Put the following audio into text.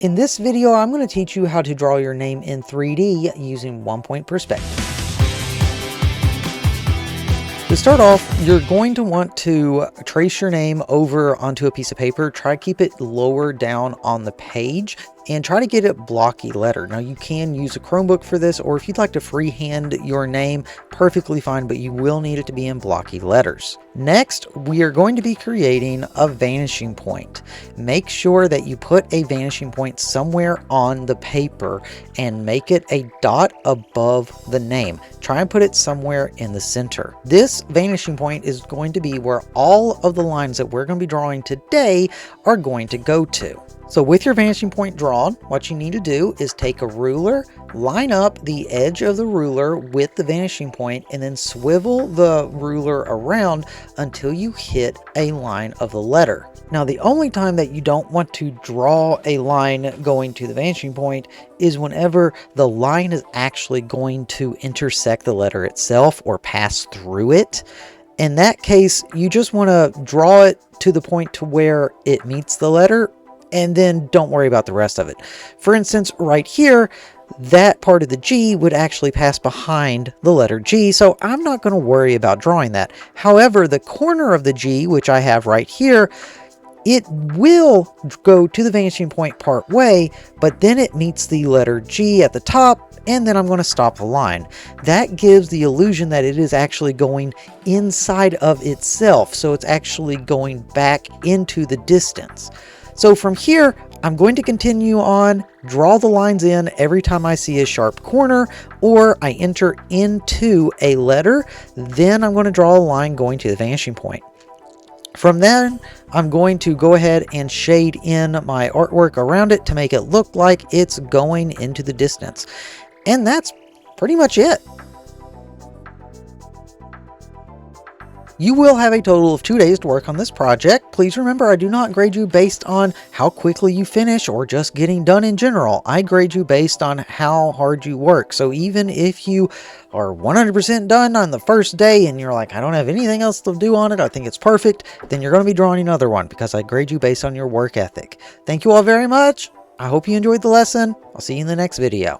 In this video, I'm going to teach you how to draw your name in 3D using one-point perspective. To start off, you're going to want to trace your name over onto a piece of paper. Try to keep it lower down on the page and try to get it blocky letter. Now you can use a Chromebook for this, or if you'd like to freehand your name, perfectly fine, but you will need it to be in blocky letters. Next, we are going to be creating a vanishing point. Make sure that you put a vanishing point somewhere on the paper and make it a dot above the name. Try and put it somewhere in the center. This vanishing point is going to be where all of the lines that we're going to be drawing today are going to go to. So with your vanishing point drawn, what you need to do is take a ruler, line up the edge of the ruler with the vanishing point, and then swivel the ruler around until you hit a line of the letter. Now, the only time that you don't want to draw a line going to the vanishing point is whenever the line is actually going to intersect the letter itself or pass through it. In that case, you just want to draw it to the point to where it meets the letter, and then don't worry about the rest of it. For instance, right here, that part of the G would actually pass behind the letter G, so I'm not going to worry about drawing that. However, the corner of the G, which I have right here, it will go to the vanishing point part way, but then it meets the letter G at the top, and then I'm going to stop the line. That gives the illusion that it is actually going inside of itself, so it's actually going back into the distance. So from here, I'm going to continue on, draw the lines in every time I see a sharp corner or I enter into a letter. Then I'm going to draw a line going to the vanishing point. From then, I'm going to go ahead and shade in my artwork around it to make it look like it's going into the distance. And that's pretty much it. You will have a total of 2 days to work on this project. Please remember, I do not grade you based on how quickly you finish or just getting done in general. I grade you based on how hard you work. So even if you are 100% done on the first day and you're like, I don't have anything else to do on it, I think it's perfect, then you're going to be drawing another one because I grade you based on your work ethic. Thank you all very much. I hope you enjoyed the lesson. I'll see you in the next video.